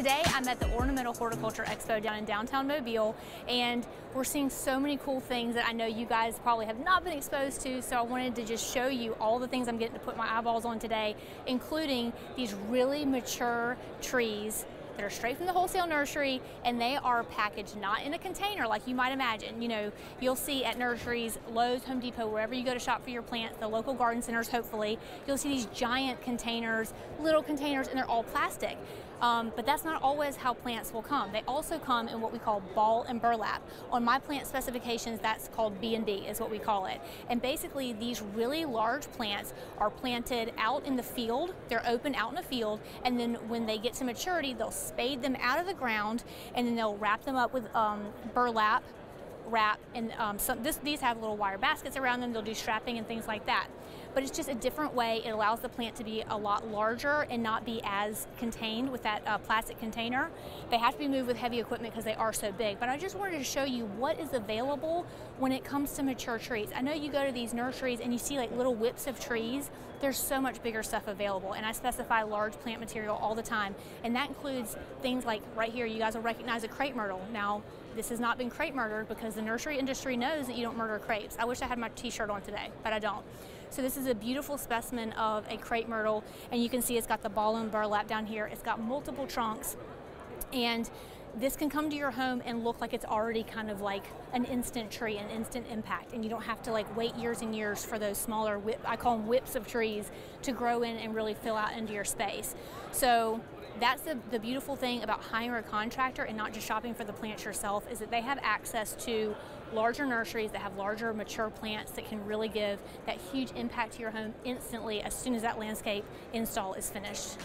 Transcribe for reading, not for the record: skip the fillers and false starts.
Today I'm at the Ornamental Horticulture Expo down in downtown Mobile, and we're seeing so many cool things that I know you guys probably have not been exposed to, so I wanted to just show you all the things I'm getting to put my eyeballs on today, including these really mature trees that are straight from the wholesale nursery, and they are packaged not in a container like you might imagine. You know, you'll see at nurseries, Lowe's, Home Depot, wherever you go to shop for your plants, the local garden centers hopefully, you'll see these giant containers, little containers, and they're all plastic. But that's not always how plants will come. They also come in what we call ball and burlap. On my plant specifications, that's called B&B is what we call it. And basically these really large plants are planted out in the field. They're open out in the field, and then when they get to maturity, they'll spade them out of the ground, and then they'll wrap them up with burlap wrap, and these have little wire baskets around them. They'll do strapping and things like that. But it's just a different way. It allows the plant to be a lot larger and not be as contained with that plastic container. They have to be moved with heavy equipment because they are so big. But I just wanted to show you what is available when it comes to mature trees. I know you go to these nurseries and you see like little whips of trees. There's so much bigger stuff available, and I specify large plant material all the time, and that includes things like right here. You guys will recognize a crepe myrtle. Now, this has not been crepe murdered because the nursery industry knows that you don't murder crepes. I wish I had my t-shirt on today, but I don't. So this is a beautiful specimen of a crepe myrtle, and you can see it's got the ball and burlap down here. It's got multiple trunks, and this can come to your home and look like it's already kind of like an instant tree, an instant impact, and you don't have to like wait years and years for those smaller I call them whips of trees to grow in and really fill out into your space. So that's the beautiful thing about hiring a contractor and not just shopping for the plants yourself, is that they have access to larger nurseries that have larger mature plants that can really give that huge impact to your home instantly as soon as that landscape install is finished.